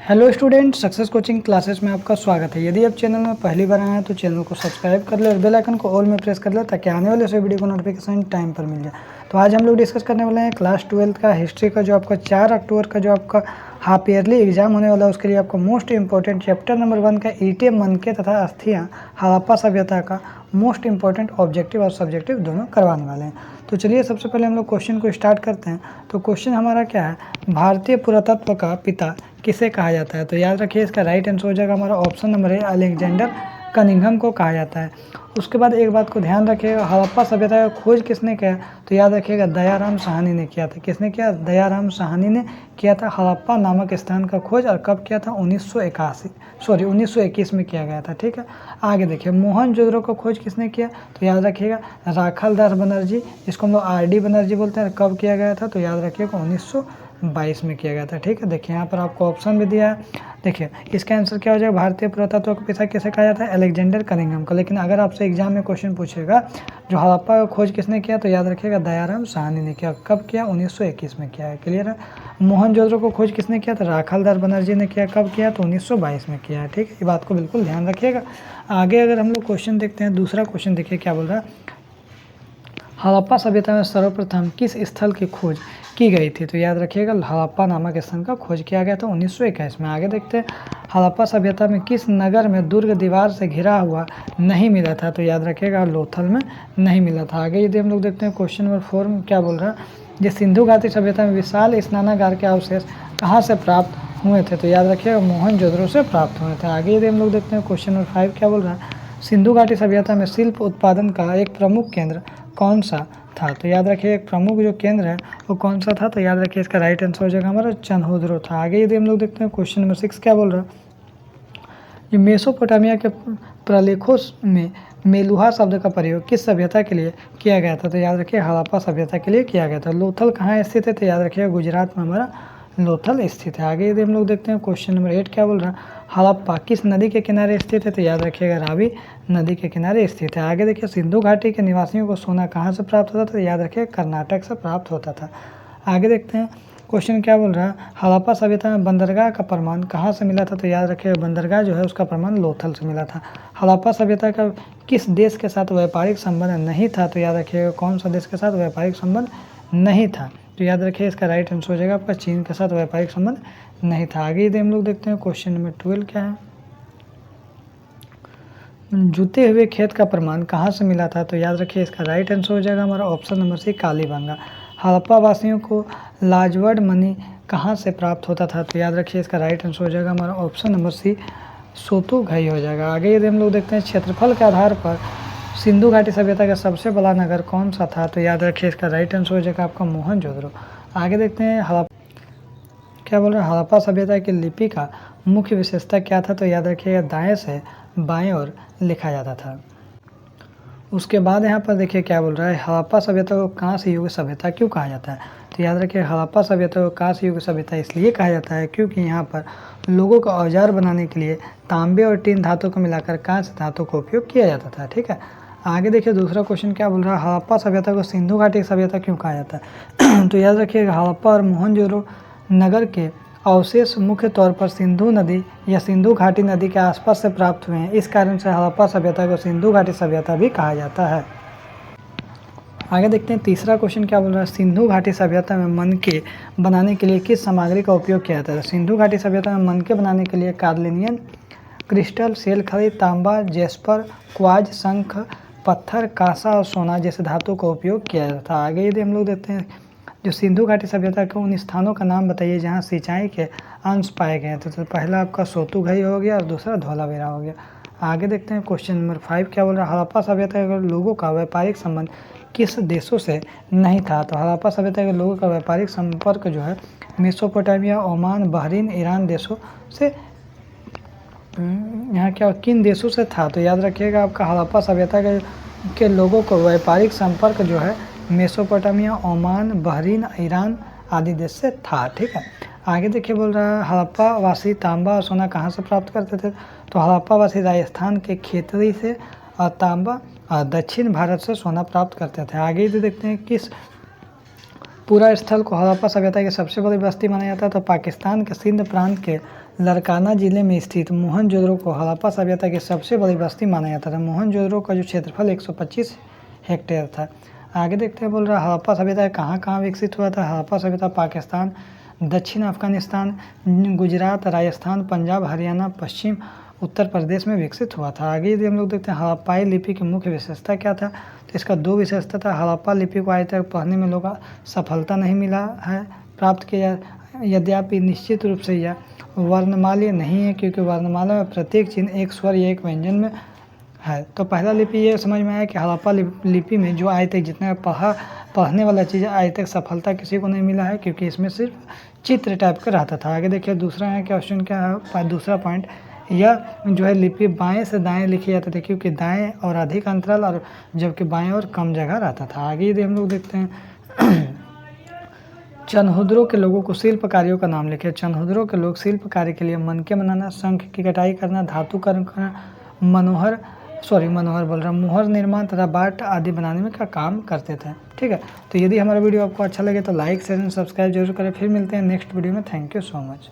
Hello student, success coaching classes में आपका स्वागत है। यदि आप चैनल में पहली बार आए हैं तो चैनल को सब्सक्राइब कर ले और बेल आइकन को ऑल में प्रेस कर ले ताकि आने वाले सभी वीडियो को नोटिफिकेशन टाइम पर मिल जाए। तो आज हम लोग डिस्कस करने वाले हैं क्लास 12 का हिस्ट्री का जो आपका 4 अक्टूबर का जो आपका हाफ ईयरली एग्जाम होने वाला है। उसके लिए आपको मोस्ट इंपॉर्टेंट चैप्टर नंबर 1 का ईटीएम मनके तथा अस्थियाँ हड़प्पा सभ्यता का मोस्ट इंपॉर्टेंट ऑब्जेक्टिव और सब्जेक्टिव दोनों करवाने वाले हैं। तो चलिए सबसे पहले हम लोग क्वेश्चन को स्टार्ट करते हैं। तो क्वेश्चन हमारा क्या है, भारतीय पुरातत्व का पिता किसे कहा जाता है? तो याद रखिए इसका राइट आंसर हो जाएगा हमारा ऑप्शन नंबर है अलेक्जेंडर कनिंघम को कहा जाता है। उसके बाद एक बात को ध्यान रखिएगा, हड़प्पा सभ्यता का खोज किसने किया? तो याद रखिएगा दयाराम साहनी ने किया था। किसने किया? दयाराम साहनी ने किया था हड़प्पा नामक स्थान का खोज। और कब किया था? 1921 में किया गया था। ठीक है, आगे देखिए मोहनजोदड़ो का खोज किसने किया? तो याद रखिएगा राखालदास बनर्जी, जिसको हम लोग आरडी बनर्जी बोलते हैं। कब किया गया था? तो याद रखिएगा 1922 में किया गया था। ठीक है, देखिए यहाँ पर आपको ऑप्शन भी दिया है। देखिए इसका आंसर क्या हो जाएगा, भारतीय पुरातत्व का पिता किसे कहा जाता है? अलेक्जेंडर कनिंघम को। लेकिन अगर आपसे एग्जाम में क्वेश्चन पूछेगा जो हड़प्पा का खोज किसने किया, तो याद रखिएगा दयाराम साहनी ने किया। कब किया? 1921 में किया है। क्लियर है। मोहनजोदड़ो को खोज किसने किया? तो राखालदास बनर्जी ने किया। कब किया? तो 1922 में किया है। ठीक है, ये बात को बिल्कुल ध्यान रखिएगा। आगे अगर हम लोग क्वेश्चन देखते हैं, दूसरा क्वेश्चन देखिए क्या बोल रहा है, हड़प्पा सभ्यता में सर्वप्रथम किस स्थल की खोज की गई थी? तो याद रखिएगा हड़प्पा नामक स्थान का खोज किया गया था 1921 में। आगे देखते हैं हड़प्पा सभ्यता में किस नगर में दुर्ग दीवार से घिरा हुआ नहीं मिला था? तो याद रखिएगा लोथल में नहीं मिला था। आगे यदि हम लोग देखते हैं क्वेश्चन नंबर 4 में क्या बोल रहा है, जो सिंधु घाटी सभ्यता में विशाल स्नानागार के अवशेष कहाँ से प्राप्त हुए थे? तो याद रखिएगा मोहनजोदड़ो से प्राप्त हुए थे। आगे यदि हम लोग देखते हैं क्वेश्चन नंबर 5 क्या बोल रहा है, सिंधु घाटी सभ्यता में शिल्प उत्पादन का एक प्रमुख केंद्र कौन सा था? तो याद रखिए एक प्रमुख जो केंद्र है वो कौन सा था? तो याद रखिए इसका राइट आंसर हो जाएगा हमारा चनहोदरो था। आगे यदि हम लोग देखते हैं क्वेश्चन नंबर 6 क्या बोल रहा है, ये मेसोपोटामिया के प्रलेखों में मेलुहा शब्द का प्रयोग किस सभ्यता के लिए किया गया था? तो याद रखिए हड़प्पा सभ्यता के लिए किया गया था। लोथल कहाँ स्थित है? तो याद रखिएगा गुजरात में हमारा लोथल स्थित है। आगे यदि हम लोग देखते हैं क्वेश्चन नंबर 8 क्या बोल रहा है, हड़प्पा किस नदी के किनारे स्थित है? तो याद रखिएगा रावी नदी के किनारे स्थित है। आगे देखिए सिंधु घाटी के निवासियों को सोना कहाँ से प्राप्त होता था? तो याद रखिए कर्नाटक से प्राप्त होता था। आगे देखते हैं क्वेश्चन क्या बोल रहा है, हड़प्पा सभ्यता में बंदरगाह का प्रमाण कहाँ से मिला था? तो याद रखिएगा बंदरगाह जो है उसका प्रमाण लोथल से मिला था। हड़प्पा सभ्यता का किस देश के साथ व्यापारिक संबंध नहीं था? तो याद रखिएगा कौन सा देश के साथ व्यापारिक संबंध नहीं था? तो याद रखिए इसका राइट आंसर हो जाएगा आपका चीन के साथ व्यापारिक संबंध नहीं था। आगे यदि हम लोग देखते हैं क्वेश्चन नंबर 12 क्या है, जूते हुए खेत का प्रमाण कहाँ से मिला था? तो याद रखिए इसका राइट आंसर हो जाएगा हमारा option number C Kalibangan. Harappa वासियों को लाजवर्ड मनी कहाँ से प्राप्त होता था? तो याद रखिए इसका राइट आंसर हो जाएगा हमारा ऑप्शन नंबर सी सोतुघई हो जाएगा। आगे यदि हम लोग देखते हैं क्षेत्रफल के आधार पर सिंधु घाटी सभ्यता का सबसे बड़ा नगर कौन सा था? तो याद रखिए इसका राइट आंसर हो जाएगा आपका मोहनजोदड़ो। आगे देखते हैं क्या बोल रहे हैं, हड़प्पा सभ्यता की लिपि का मुख्य विशेषता क्या था? तो याद रखिएगा दाएं से बाएं ओर लिखा जाता था। उसके बाद यहाँ पर देखिए क्या बोल रहा है, हड़प्पा सभ्यता को कांस्य युग सभ्यता क्यों कहा जाता है? तो याद रखिए हड़प्पा सभ्यता को कांस्य युग सभ्यता इसलिए कहा जाता है क्योंकि यहाँ पर लोगों का औजार बनाने के लिए तांबे और टीन धातु को मिलाकर कांस्य धातु का उपयोग किया जाता था। ठीक है, आगे देखिए दूसरा क्वेश्चन क्या बोल रहा है, हड़प्पा सभ्यता को सिंधु घाटी सभ्यता क्यों कहा जाता है? तो याद रखिएगा हड़प्पा और मोहनजोदड़ो नगर के अवशेष मुख्य तौर पर सिंधु नदी या सिंधु घाटी नदी के आसपास से प्राप्त हुए हैं। इस कारण से हड़प्पा सभ्यता को सिंधु घाटी सभ्यता भी कहा जाता है। आगे देखते हैं तीसरा क्वेश्चन क्या बोल रहा है, सिंधु घाटी सभ्यता में मनके बनाने के लिए किस सामग्री का उपयोग किया जाता है? सिंधु घाटी सभ्यता में मनके बनाने के लिए कार्लिनियन क्रिस्टल, सेल खड़ी, तांबा, जेस्पर, क्वार्ट्ज, शंख पत्थर, कांसा और सोना जैसे धातु का उपयोग किया जाता था। आगे यदि हम लोग देखते हैं जो सिंधु घाटी सभ्यता के उन स्थानों का नाम बताइए जहां सिंचाई के अंश पाए गए थे। तो पहला आपका सोतुघई हो गया और दूसरा धौलावीरा हो गया। आगे देखते हैं क्वेश्चन नंबर 5 क्या बोल रहा है, हड़प्पा सभ्यता के लोगों का व्यापारिक संबंध किस देशों से नहीं था? तो हड़प्पा सभ्यता के लोगों का व्यापारिक संपर्क जो है मेसोपोटामिया, ओमान, बहरीन, ईरान देशों से यहाँ क्या किन देशों से था? तो याद रखिएगा आपका हड़प्पा सभ्यता के लोगों को व्यापारिक संपर्क जो है मेसोपोटामिया, ओमान, बहरीन, ईरान आदि देश से था। ठीक है, आगे देखिए बोल रहा है हड़प्पा वासी तांबा और सोना कहाँ से प्राप्त करते थे? तो हड़प्पा वासी राजस्थान के खेतड़ी से और तांबा दक्षिण भारत से सोना प्राप्त करते थे। आगे यदि देखते हैं किस पूरा स्थल को हड़प्पा सभ्यता की सबसे बड़ी बस्ती माना जाता है। तो पाकिस्तान के सिंध प्रांत के लरकाना जिले में स्थित मोहनजोदड़ो को हड़प्पा सभ्यता की सबसे बड़ी बस्ती माना जाता था। मोहनजोदड़ो का जो क्षेत्रफल 125 हेक्टेयर था। आगे देखते हैं, बोल रहा है हड़प्पा सभ्यता कहाँ कहाँ विकसित हुआ था। हड़प्पा सभ्यता पाकिस्तान, दक्षिण अफगानिस्तान, गुजरात, राजस्थान, पंजाब, हरियाणा, पश्चिम उत्तर प्रदेश में विकसित हुआ था। आगे यदि हम लोग देखते हैं हड़प्पाई लिपि की मुख्य विशेषता क्या था, तो इसका 2 विशेषता था। हड़प्पा लिपि को आज तक पढ़ने में लोग सफलता नहीं मिला है प्राप्त किया, यद्यपि निश्चित रूप से यह वर्णमाला नहीं है, क्योंकि वर्णमाला में प्रत्येक चिन्ह एक स्वर या एक व्यंजन में है। तो पहला लिपि ये समझ में आया कि हड़प्पा लिपि में जो आज तक जितना पढ़ने वाला चीज़ आज तक सफलता किसी को नहीं मिला है, क्योंकि इसमें सिर्फ चित्र टाइप का रहता था। आगे देखिए दूसरा है क्वेश्चन क्या है, दूसरा पॉइंट, यह जो है लिपि बाएं से दाएं लिखी जाती थी, क्योंकि दाएं और अधिक अंतराल और जबकि बाएं और कम जगह रहता था। आगे यदि हम लोग देखते हैं चनहुद्रों के लोगों को शिल्पकारियों का नाम लिखे। चनहुद्रों के लोग शिल्प कार्य के लिए मनके बनाना, शंख की कटाई करना, धातु कर्म करना, मोहर निर्माण तथा बाट आदि बनाने में का काम करते थे। ठीक है, तो यदि हमारा वीडियो आपको अच्छा लगे तो लाइक शेयर एंड सब्सक्राइब जरूर करें। फिर मिलते हैं नेक्स्ट वीडियो में। Thank you so much.